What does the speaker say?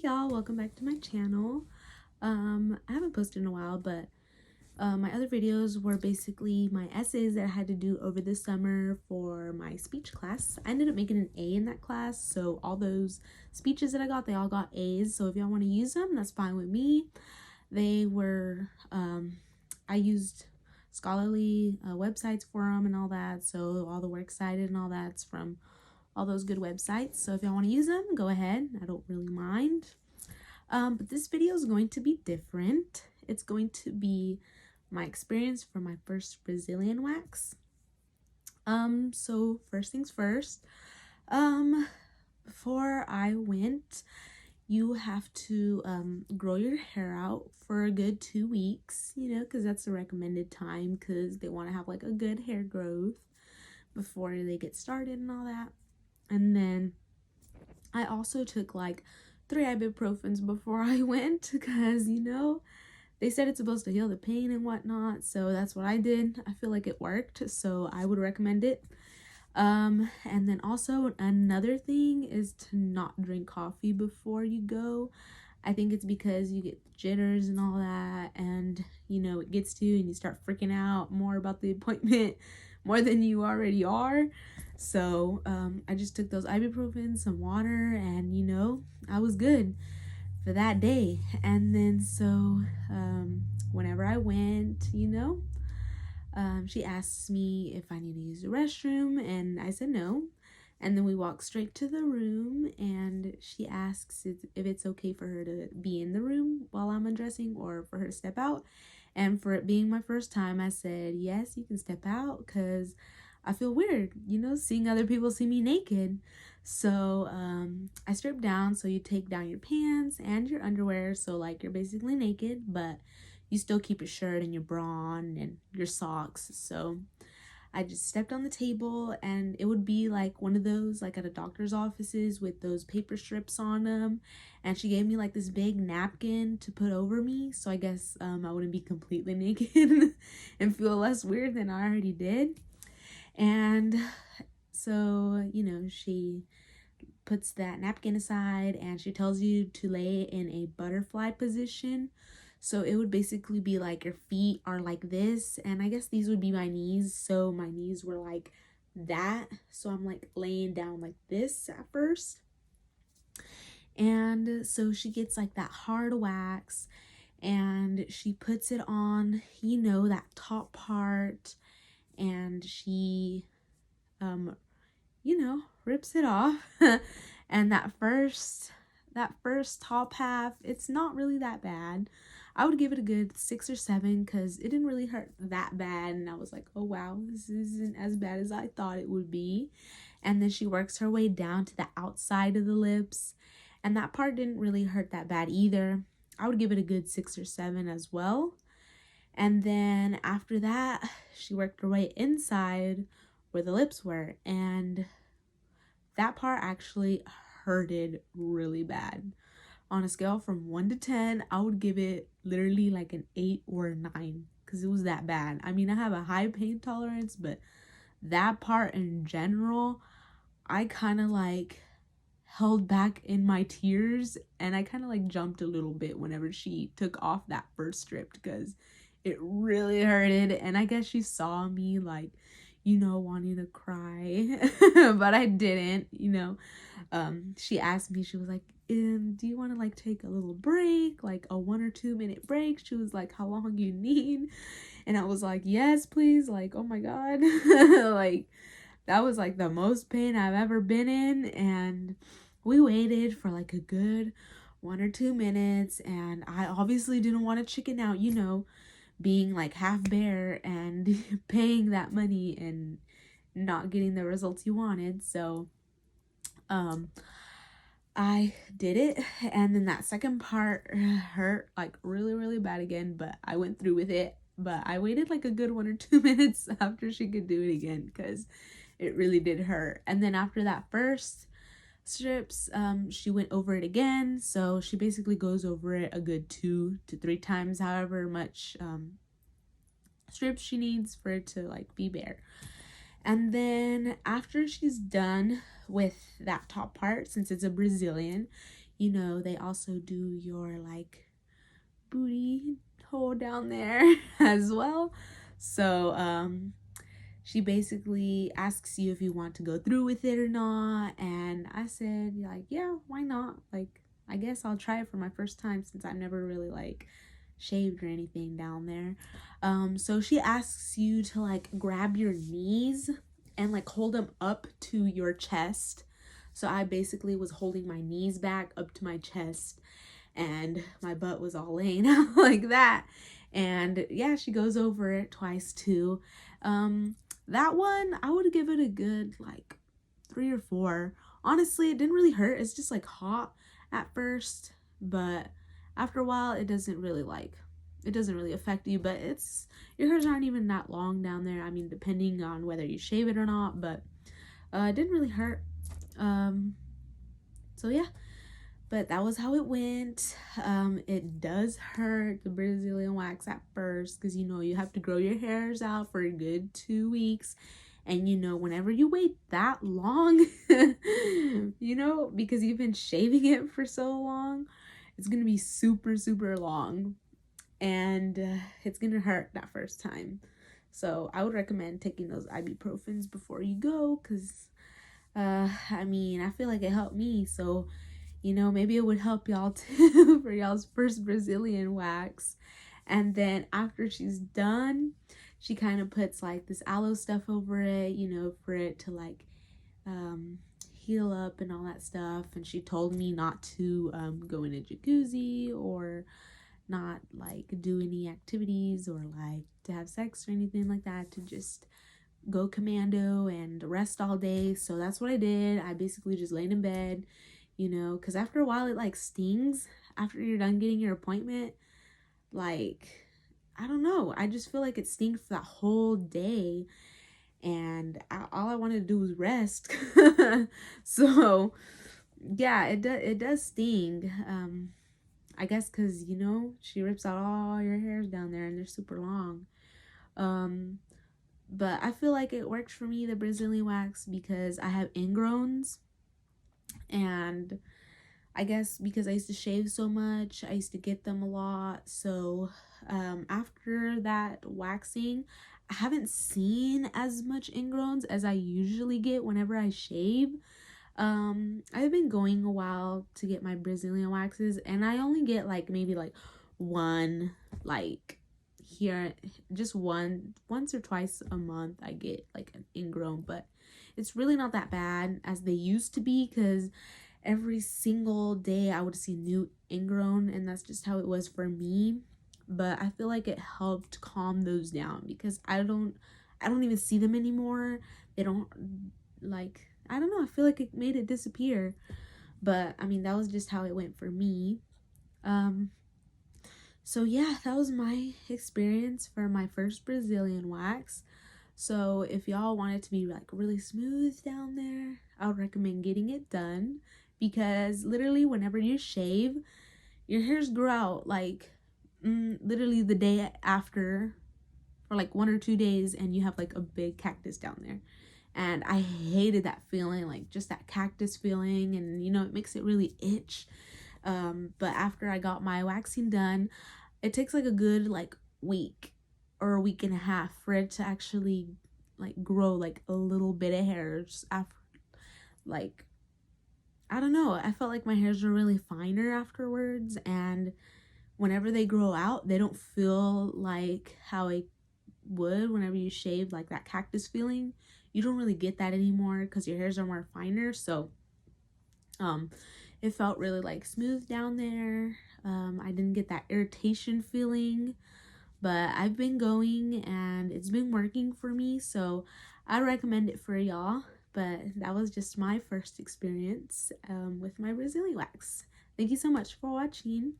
y'all, welcome back to my channel. I haven't posted in a while, but my other videos were basically my essays that I had to do over the summer for my speech class. I ended up making an A in that class, so all those speeches that I got, they all got A's. So if y'all want to use them, that's fine with me. They were I used scholarly websites for them and all that, so all the works cited and all that's from all those good websites. So if y'all want to use them, go ahead. I don't really mind. But this video is going to be different. It's going to be my experience for my first Brazilian wax. So first things first, before I went, you have to grow your hair out for a good 2 weeks, because that's the recommended time, because they want to have like a good hair growth before they get started and all that. And then I also took like 3 ibuprofens before I went, because they said it's supposed to heal the pain and whatnot, so that's what I did. I feel like it worked, so I would recommend it. And then also another thing is to not drink coffee before you go. I think it's because you get jitters and all that, and it gets to you and you start freaking out more about the appointment more than you already are. So I just took those ibuprofen, some water, and I was good for that day. And then so whenever I went, she asked me if I need to use the restroom, and I said no. And then we walked straight to the room, and she asks if it's okay for her to be in the room while I'm undressing or for her to step out. And for it being my first time, I said, yes, you can step out, because I feel weird, seeing other people see me naked. So I stripped down. So you take down your pants and your underwear, so like you're basically naked, but you still keep your shirt and your bra on and your socks. So I just stepped on the table, and it would be like one of those, like at a doctor's offices with those paper strips on them. And she gave me like this big napkin to put over me, so I guess I wouldn't be completely naked and feel less weird than I already did. And so, she puts that napkin aside, and she tells you to lay in a butterfly position. So it would basically be like your feet are like this, and I guess these would be my knees. So my knees were like that. So I'm like laying down like this at first. And so she gets like that hard wax, and she puts it on, that top part, and she rips it off. And that first top half, it's not really that bad. I would give it a good 6 or 7, because it didn't really hurt that bad, and I was like, oh wow, this isn't as bad as I thought it would be. And then she works her way down to the outside of the lips, and that part didn't really hurt that bad either. I would give it a good 6 or 7 as well. And then after that, she worked her way inside where the lips were, and that part actually hurted really bad. On a scale from 1 to 10, I would give it literally like an 8 or a 9, because it was that bad. I mean, I have a high pain tolerance, but that part in general, I kind of like held back in my tears, and I kind of like jumped a little bit whenever she took off that first strip, because it really hurted. And I guess she saw me like, wanting to cry, but I didn't. She asked me, she was like, do you want to like take a little break, like a 1 or 2 minute break? She was like, how long you need? And I was like, yes, please. Like, oh my God. Like, that was like the most pain I've ever been in. And we waited for like a good 1 or 2 minutes, and I obviously didn't want to chicken out, being like half bare and paying that money and not getting the results you wanted. So I did it, and then that second part hurt like really, really bad again, but I went through with it. But I waited like a good 1 or 2 minutes after she could do it again, because it really did hurt. And then after that first strips, she went over it again. So she basically goes over it a good 2 to 3 times, however much strips she needs for it to like be bare. And then after she's done with that top part, since it's a Brazilian, you know, they also do your like booty hole down there as well. So she basically asks you if you want to go through with it or not, and I said like, yeah, why not? Like, I guess I'll try it for my first time since I never really like shaved or anything down there. So she asks you to like grab your knees and like hold them up to your chest. So I basically was holding my knees back up to my chest, and my butt was all laying out like that. And yeah, she goes over it twice too. That one, I would give it a good like 3 or 4. Honestly, it didn't really hurt. It's just like hot at first, but after a while it doesn't really affect you. But it's, your hairs aren't even that long down there. I mean, depending on whether you shave it or not, but it didn't really hurt. So yeah, but that was how it went. It does hurt, the Brazilian wax, at first, because you know you have to grow your hairs out for a good 2 weeks. And you know, whenever you wait that long, you know, because you've been shaving it for so long, it's gonna be super, super long. And it's gonna hurt that first time. So I would recommend taking those ibuprofens before you go, because I mean, I feel like it helped me. So, you know, maybe it would help y'all too for y'all's first Brazilian wax. And then after she's done, she kind of puts like this aloe stuff over it, you know, for it to like heal up and all that stuff. And she told me not to go in a jacuzzi or not like do any activities or like to have sex or anything like that, to just go commando and rest all day. So that's what I did. I basically just laid in bed, you know, because after a while it like stings after you're done getting your appointment. Like, I don't know, I just feel like it stings for that whole day, and all I wanted to do was rest. So yeah, it does sting. I guess because, you know, she rips out all your hairs down there and they're super long. But I feel like it works for me, the Brazilian wax, because I have ingrowns. And I guess because I used to shave so much, I used to get them a lot. So after that waxing, I haven't seen as much ingrowns as I usually get whenever I shave. I've been going a while to get my Brazilian waxes, and I only get like maybe like one, like here, just once or twice a month I get like an ingrown. But it's really not that bad as they used to be, because every single day I would see new ingrown, and that's just how it was for me. But I feel like it helped calm those down, because I don't even see them anymore. They don't, like, I don't know, I feel like it made it disappear. But I mean, that was just how it went for me. So yeah, that was my experience for my first Brazilian wax. So if y'all want it to be like really smooth down there, I would recommend getting it done, because literally whenever you shave, your hairs grow out like literally the day after, for like 1 or 2 days, and you have like a big cactus down there. And I hated that feeling, like just that cactus feeling, and you know, it makes it really itch. But after I got my waxing done, it takes like a good like week or a week and a half for it to actually like grow like a little bit of hairs after, like, I don't know, I felt like my hairs were really finer afterwards, and whenever they grow out, they don't feel like how it would whenever you shave, like that cactus feeling. You don't really get that anymore because your hairs are more finer. So it felt really like smooth down there. I didn't get that irritation feeling, but I've been going and it's been working for me, so I recommend it for y'all. But that was just my first experience with my Brazilian wax. Thank you so much for watching.